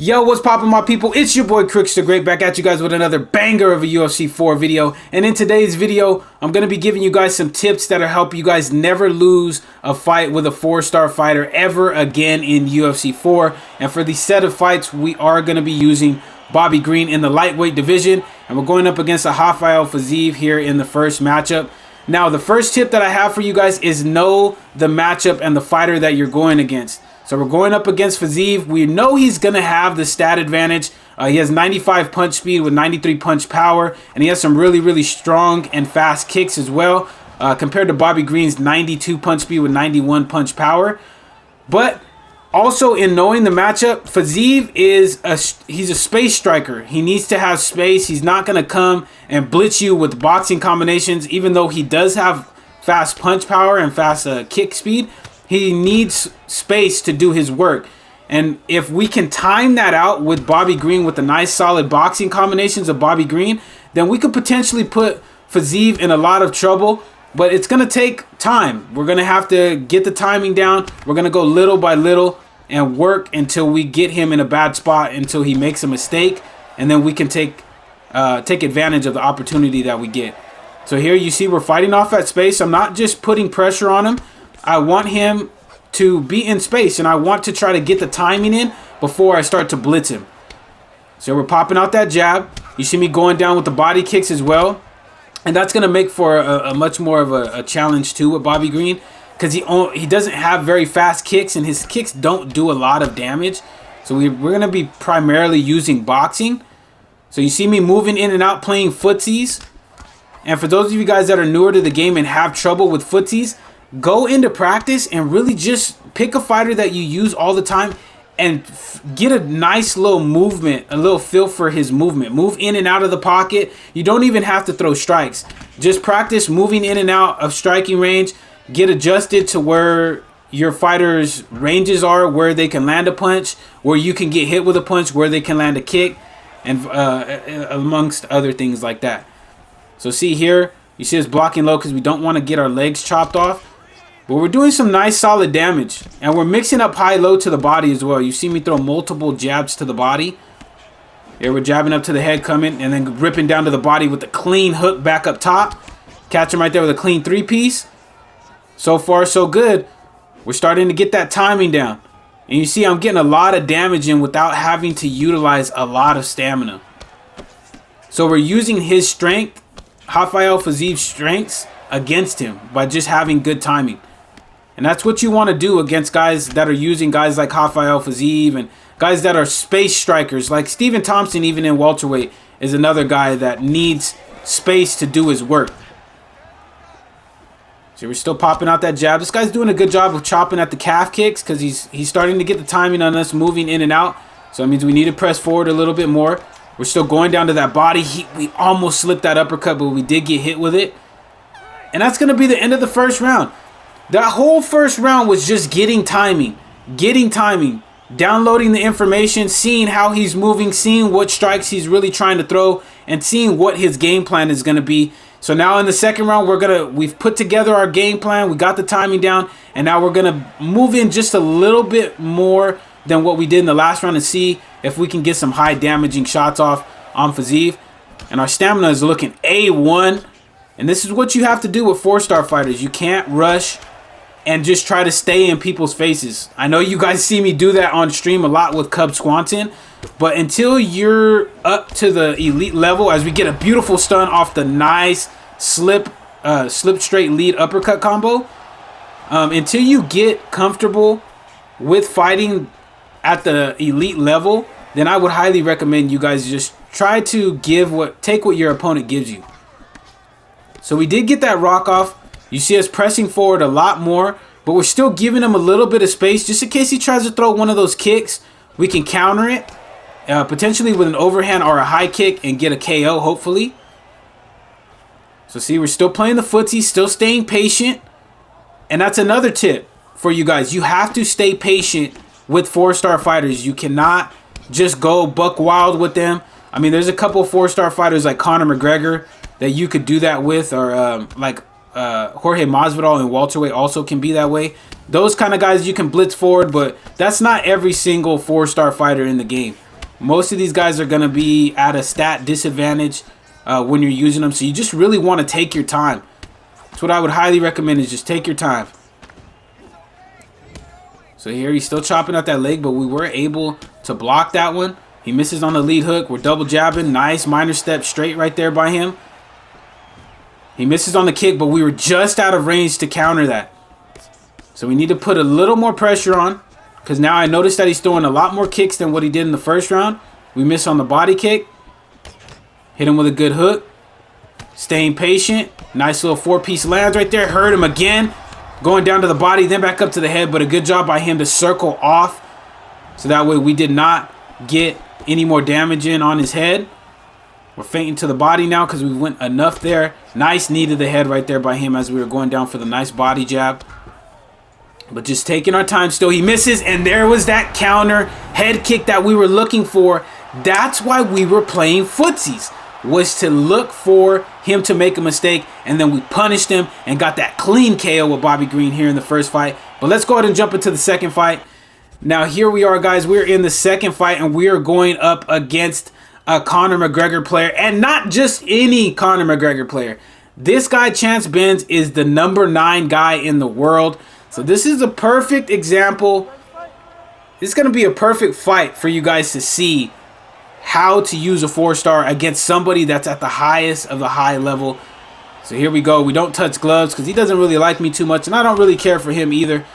Yo, what's poppin', my people? It's your boy Crooks the Great, back at you guys with another banger of a UFC 4 video. And in today's video, I'm going to be giving you guys some tips that'll help you guys never lose a fight with a 4-star fighter ever again in UFC 4. And for the set of fights, we are going to be using Bobby Green in the lightweight division. And we're going up against a Rafael Fiziev here in the first matchup. Now, the first tip that I have for you guys is know the matchup and the fighter that you're going against. So we're going up against Fiziev. We know he's going to have the stat advantage. He has 95 punch speed with 93 punch power. And he has some really strong and fast kicks as well. Compared to Bobby Green's 92 punch speed with 91 punch power. But also in knowing the matchup, Fiziev he's a space striker. He needs to have space. He's not going to come and blitz you with boxing combinations. Even though he does have fast punch power and fast kick speed, he needs space to do his work. And if we can time that out with Bobby Green with the nice solid boxing combinations of Bobby Green, then we could potentially put Fiziev in a lot of trouble. But it's going to take time. We're going to have to get the timing down. We're going to go little by little and work until we get him in a bad spot, until he makes a mistake. And then we can take advantage of the opportunity that we get. So here you see we're fighting off at space. I'm not just putting pressure on him. I want him to be in space, and I want to try to get the timing in before I start to blitz him. So we're popping out that jab. You see me going down with the body kicks as well. And that's going to make for a much more of a challenge too with Bobby Green, because he doesn't have very fast kicks, and his kicks don't do a lot of damage. So we're going to be primarily using boxing. So you see me moving in and out playing footsies. And for those of you guys that are newer to the game and have trouble with footsies, go into practice and really just pick a fighter that you use all the time and get a nice little movement, a little feel for his movement. Move in and out of the pocket. You don't even have to throw strikes. Just practice moving in and out of striking range. Get adjusted to where your fighter's ranges are, where they can land a punch, where you can get hit with a punch, where they can land a kick, and amongst other things like that. So see here, you see us blocking low because we don't want to get our legs chopped off. But we're doing some nice solid damage, and we're mixing up high-low to the body as well. You see me throw multiple jabs to the body. Here we're jabbing up to the head, coming, and then ripping down to the body with a clean hook back up top. Catch him right there with a clean three-piece. So far, so good. We're starting to get that timing down. And you see I'm getting a lot of damage in without having to utilize a lot of stamina. So we're using his strength, Rafael Fiziev's strengths, against him by just having good timing. And that's what you want to do against guys that are using guys like Rafael Fiziev and guys that are space strikers. Like Stephen Thompson, even in welterweight, is another guy that needs space to do his work. So we're still popping out that jab. This guy's doing a good job of chopping at the calf kicks because he's starting to get the timing on us moving in and out. So that means we need to press forward a little bit more. We're still going down to that body. We almost slipped that uppercut, but we did get hit with it. And that's going to be the end of the first round. That whole first round was just getting timing, downloading the information, seeing how he's moving, seeing what strikes he's really trying to throw, and seeing what his game plan is going to be. So now in the second round, we've put together our game plan, we got the timing down, and now we're going to move in just a little bit more than what we did in the last round and see if we can get some high damaging shots off on Fiziev. And our stamina is looking A1. And this is what you have to do with 4-star fighters. You can't rush and just try to stay in people's faces. I know you guys see me do that on stream a lot with Cub Squanton, but until you're up to the elite level, as we get a beautiful stun off the nice slip straight lead uppercut combo, until you get comfortable with fighting at the elite level, then I would highly recommend you guys just try to take what your opponent gives you. So we did get that rock off. You see us pressing forward a lot more, but we're still giving him a little bit of space just in case he tries to throw one of those kicks. We can counter it, potentially with an overhand or a high kick, and get a KO, hopefully. So see, we're still playing the footsie, still staying patient. And that's another tip for you guys. You have to stay patient with 4-star fighters. You cannot just go buck wild with them. I mean, there's a couple of 4-star fighters like Conor McGregor that you could do that with, or like Jorge Masvidal in welterweight also can be that way. Those kind of guys you can blitz forward, but that's not every single 4-star fighter in the game. most of these guys are going to be at a stat disadvantage when you're using them. So you just really want to take your time. That's what I would highly recommend, is just take your time. So here he's still chopping at that leg, but we were able to block that one. He misses on the lead hook. We're double jabbing. Nice minor step straight right there by him. He misses on the kick, but we were just out of range to counter that. So we need to put a little more pressure on, because now I noticed that he's throwing a lot more kicks than what he did in the first round. We miss on the body kick. Hit him with a good hook. Staying patient. Nice little four-piece lands right there. Hurt him again. Going down to the body, then back up to the head. But a good job by him to circle off. So that way we did not get any more damage in on his head. We're fainting to the body now because we went enough there. Nice knee to the head right there by him as we were going down for the nice body jab. But just taking our time still. He misses, and there was that counter head kick that we were looking for. That's why we were playing footsies, was to look for him to make a mistake, and then we punished him and got that clean KO with Bobby Green here in the first fight. But let's go ahead and jump into the second fight. Now here we are, guys. We're in the second fight, and we are going up against a Conor McGregor player, and not just any Conor McGregor player. This guy, Chance Benz, is the #9 guy in the world. So this is a perfect example. This is going to be a perfect fight for you guys to see how to use a 4-star against somebody that's at the highest of the high level. So here we go. We don't touch gloves because he doesn't really like me too much, and I don't really care for him either.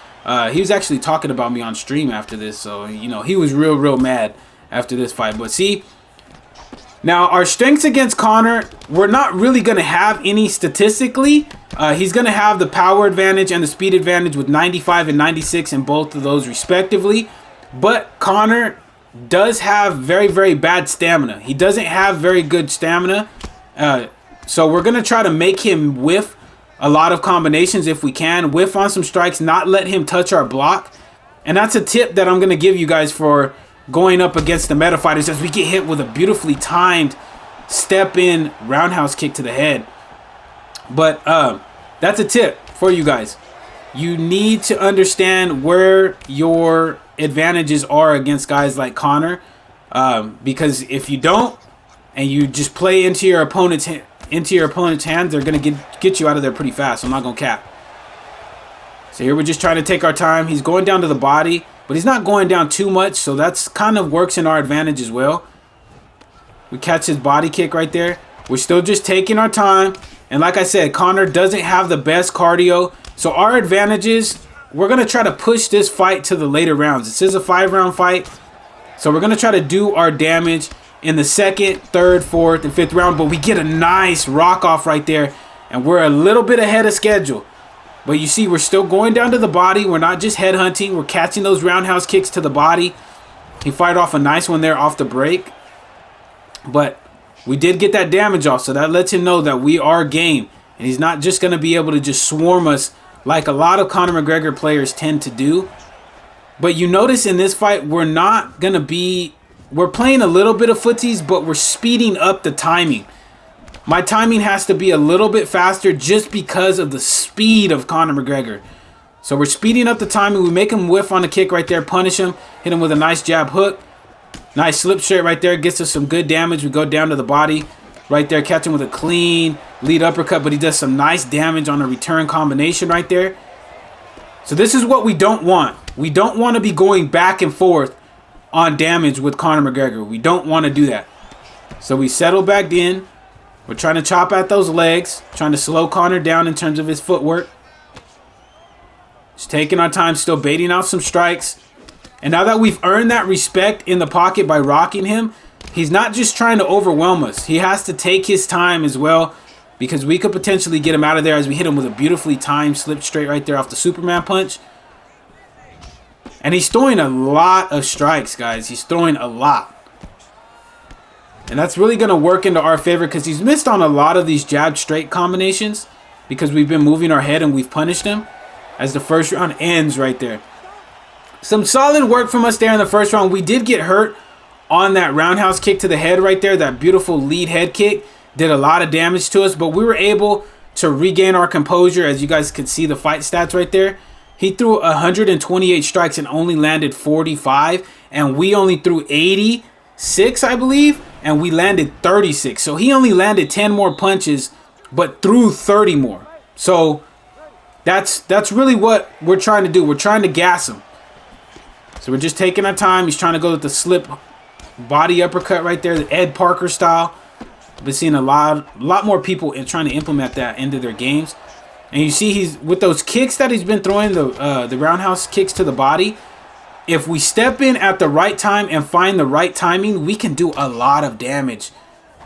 He was actually talking about me on stream after this, so you know, he was real mad after this fight. But see, now our strengths against Conor, we're not really going to have any statistically. He's going to have the power advantage and the speed advantage with 95 and 96 in both of those respectively. But Conor does have very bad stamina. He doesn't have very good stamina. So we're going to try to make him whiff a lot of combinations if we can. Whiff on some strikes, not let him touch our block. And that's a tip that I'm going to give you guys for going up against the meta fighters, as we get hit with a beautifully timed step-in roundhouse kick to the head. But that's a tip for you guys. You need to understand where your advantages are against guys like Conor, because if you don't, and you just play into your opponent's hands, they're gonna get you out of there pretty fast. I'm not gonna cap. So here we're just trying to take our time. He's going down to the body, but he's not going down too much, so that's kind of works in our advantage as well. We catch his body kick right there. We're still just taking our time, and like I said, Conor doesn't have the best cardio, so our advantages, we're gonna try to push this fight to the later rounds. This is a 5-round fight, so we're gonna try to do our damage in the 2nd, 3rd, 4th, and 5th round, but we get a nice rock off right there, and we're a little bit ahead of schedule. But you see, we're still going down to the body. We're not just headhunting. We're catching those roundhouse kicks to the body. He fired off a nice one there off the break, but we did get that damage off, so that lets him know that we are game, and he's not just going to be able to just swarm us like a lot of Conor McGregor players tend to do. But you notice in this fight, we're not going to be... We're playing a little bit of footsies, but we're speeding up the timing. My timing has to be a little bit faster just because of the speed of Conor McGregor. So we're speeding up the timing. We make him whiff on the kick right there, punish him, hit him with a nice jab hook. Nice slip straight right there, gets us some good damage. We go down to the body right there, catch him with a clean lead uppercut, but he does some nice damage on a return combination right there. So this is what we don't want. We don't want to be going back and forth on damage with Conor McGregor. We don't want to do that. So we settle back in. We're trying to chop at those legs, trying to slow Conor down in terms of his footwork. Just taking our time, still baiting out some strikes. And now that we've earned that respect in the pocket by rocking him, he's not just trying to overwhelm us. He has to take his time as well, because we could potentially get him out of there as we hit him with a beautifully timed slip straight right there off the Superman punch. And he's throwing a lot of strikes, guys. He's throwing a lot. And that's really going to work into our favor, because he's missed on a lot of these jab straight combinations because we've been moving our head and we've punished him as the first round ends right there. Some solid work from us there in the first round. We did get hurt on that roundhouse kick to the head right there. That beautiful lead head kick did a lot of damage to us, but we were able to regain our composure. As you guys can see the fight stats right there. He threw 128 strikes and only landed 45, and we only threw 80 6, I believe, and we landed 36. So he only landed 10 more punches, but threw 30 more. So that's really what we're trying to do. We're trying to gas him. So we're just taking our time. He's trying to go with the slip body uppercut right there, the Ed Parker style. I've been seeing a lot more people trying to implement that into their games. And you see he's with those kicks that he's been throwing, the roundhouse kicks to the body. If we step in at the right time and find the right timing, we can do a lot of damage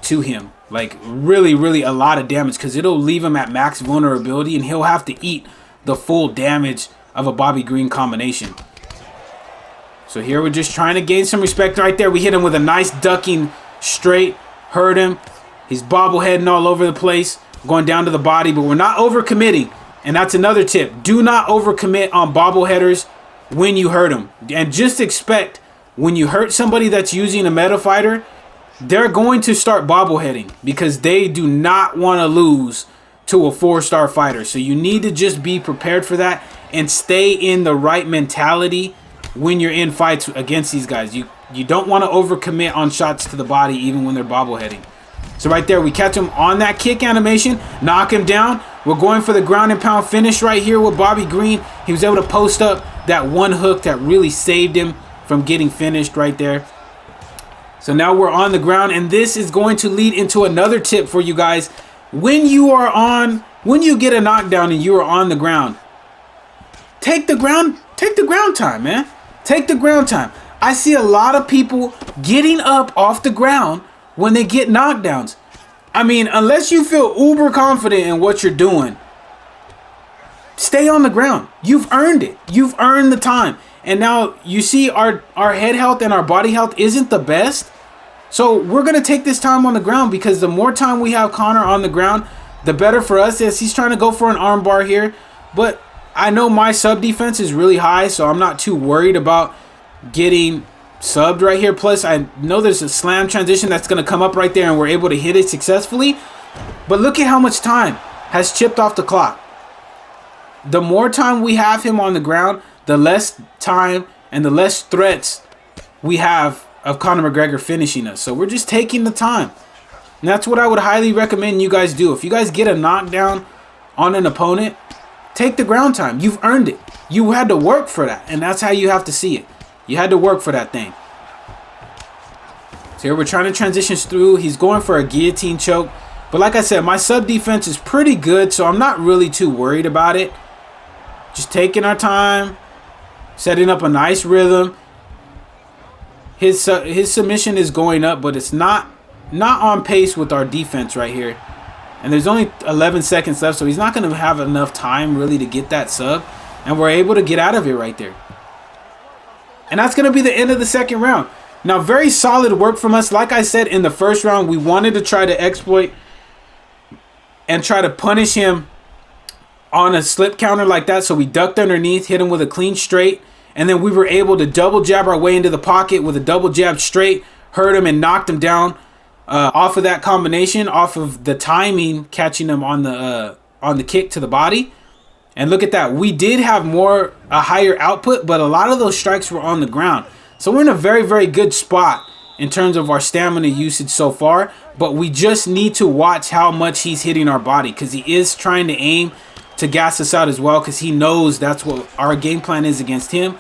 to him. Like really, really a lot of damage, because it'll leave him at max vulnerability and he'll have to eat the full damage of a Bobby Green combination. So here we're just trying to gain some respect right there. We hit him with a nice ducking straight, hurt him. He's bobbleheading all over the place, going down to the body, but we're not overcommitting. And that's another tip. Do not overcommit on bobbleheaders when you hurt them. And just expect when you hurt somebody that's using a meta fighter, they're going to start bobbleheading because they do not want to lose to a 4-star fighter. So you need to just be prepared for that and stay in the right mentality when you're in fights against these guys. You don't want to overcommit on shots to the body even when they're bobbleheading. So right there, we catch him on that kick animation, knock him down. We're going for the ground and pound finish right here with Bobby Green. He was able to post up that one hook that really saved him from getting finished right there. So now we're on the ground, and this is going to lead into another tip for you guys. When you get a knockdown and you are on the ground, take the ground time, man. Take the ground time. I see a lot of people getting up off the ground when they get knockdowns. I mean, unless you feel uber confident in what you're doing, stay on the ground. You've earned it. You've earned the time. And now you see our head health and our body health isn't the best. So we're going to take this time on the ground, because the more time we have Conor on the ground, the better for us. Yes, he's trying to go for an armbar here, but I know my sub defense is really high, so I'm not too worried about getting subbed right here. Plus, I know there's a slam transition that's going to come up right there, and we're able to hit it successfully. But look at how much time has chipped off the clock. The more time we have him on the ground, the less time and the less threats we have of Conor McGregor finishing us. So we're just taking the time. And that's what I would highly recommend you guys do. If you guys get a knockdown on an opponent, take the ground time. You've earned it. You had to work for that, and that's how you have to see it. You had to work for that thing. So here we're trying to transition through. He's going for a guillotine choke. But like I said, my sub defense is pretty good, so I'm not really too worried about it. Just taking our time, setting up a nice rhythm. His submission is going up, but it's not on pace with our defense right here. And there's only 11 seconds left, so he's not going to have enough time really to get that sub. And we're able to get out of it right there. And that's going to be the end of the second round. Now, very solid work from us. Like I said, in the first round, we wanted to try to exploit and try to punish him on a slip counter like that. So we ducked underneath, hit him with a clean straight. And then we were able to double jab our way into the pocket with a double jab straight. Hurt him and knocked him down off of that combination, off of the timing, catching him on the kick to the body. And look at that. We did have a higher output, but a lot of those strikes were on the ground. So we're in a very, very good spot in terms of our stamina usage so far. But we just need to watch how much he's hitting our body, because he is trying to aim to gas us out as well, because he knows that's what our game plan is against him.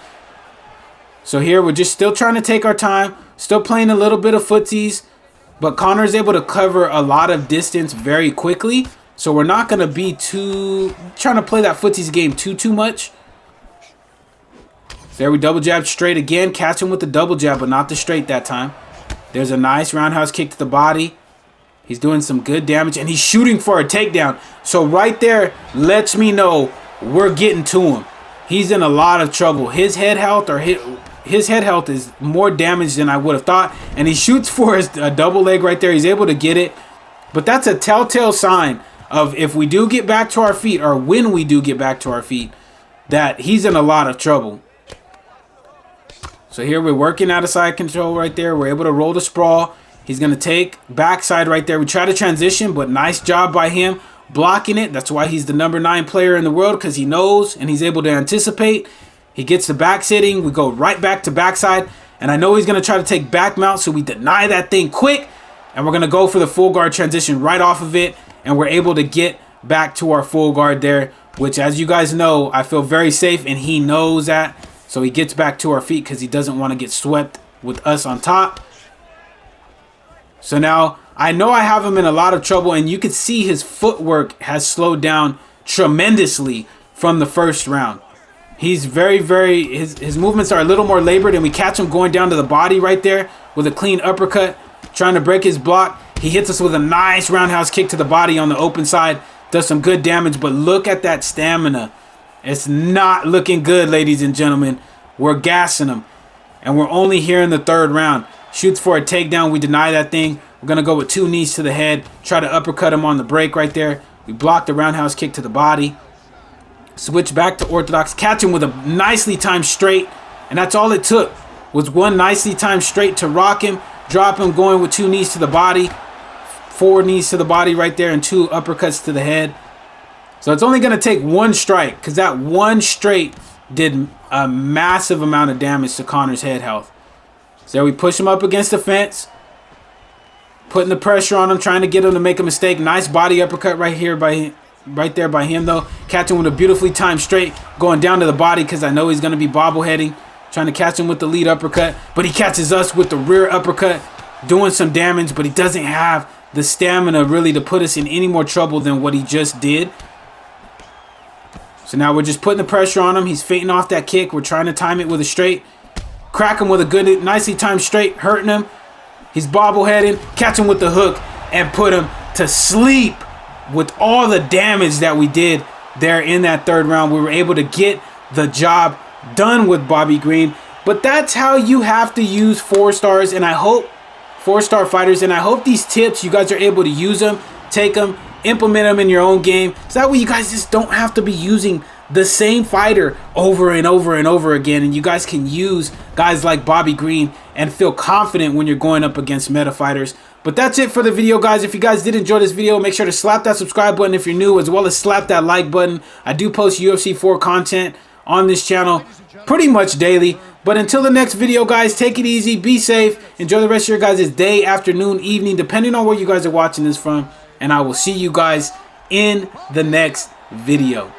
So here we're just still trying to take our time, still playing a little bit of footsies. But Conor's able to cover a lot of distance very quickly. So we're not going to be trying to play that footsies game too much. So there we double jab straight again. Catch him with the double jab, but not the straight that time. There's a nice roundhouse kick to the body. He's doing some good damage, and he's shooting for a takedown. So right there lets me know we're getting to him. He's in a lot of trouble. His head health is more damaged than I would have thought. And he shoots for a double leg right there. He's able to get it. But that's a telltale sign of if we do get back to our feet, or when we do get back to our feet, that he's in a lot of trouble. So here we're working out of side control right there. We're able to roll the sprawl. He's going to take backside right there. We try to transition, but nice job by him blocking it. That's why he's the number 9 player in the world, because he knows and he's able to anticipate. He gets the back sitting. We go right back to backside. And I know he's going to try to take back mount, so we deny that thing quick. And we're going to go for the full guard transition right off of it. And we're able to get back to our full guard there, which, as you guys know, I feel very safe, and he knows that. So he gets back to our feet because he doesn't want to get swept with us on top. So now I know I have him in a lot of trouble, and you can see his footwork has slowed down tremendously from the first round. He's his movements are a little more labored, and we catch him going down to the body right there with a clean uppercut, trying to break his block. He hits us with a nice roundhouse kick to the body on the open side, does some good damage, but look at that stamina. It's not looking good, ladies and gentlemen. We're gassing him, and we're only here in the third round. Shoots for a takedown. We deny that thing. We're going to go with 2 knees to the head, try to uppercut him on the break right there. We block the roundhouse kick to the body. Switch back to orthodox, catch him with a nicely timed straight, and that's all it took, was 1 nicely timed straight to rock him, drop him, going with 2 knees to the body, 4 knees to the body right there, and 2 uppercuts to the head. So it's only going to take 1 strike, because that 1 straight did a massive amount of damage to Conor's head health. So we push him up against the fence, putting the pressure on him, trying to get him to make a mistake. Nice body uppercut right here right there by him, though. Catch him with a beautifully timed straight, going down to the body because I know he's going to be bobbleheading. Trying to catch him with the lead uppercut, but he catches us with the rear uppercut, doing some damage, but he doesn't have the stamina really to put us in any more trouble than what he just did. So now we're just putting the pressure on him. He's feinting off that kick. We're trying to time it with a straight. Crack him with a good, nicely timed straight, hurting him. He's bobbleheading, catch him with the hook, and put him to sleep. With all the damage that we did there in that third round, we were able to get the job done with Bobby Green. But that's how you have to use 4 stars, and I hope 4-star fighters, and I hope these tips you guys are able to use them, take them, implement them in your own game, so that way you guys just don't have to be using the same fighter over and over and over again, and you guys can use guys like Bobby Green and feel confident when you're going up against meta fighters. But that's it for the video, guys. If you guys did enjoy this video, make sure to slap that subscribe button if you're new, as well as slap that like button. I do post UFC 4 content on this channel pretty much daily. But until the next video, guys, take it easy, be safe, enjoy the rest of your guys' day, afternoon, evening, depending on where you guys are watching this from. And I will see you guys in the next video.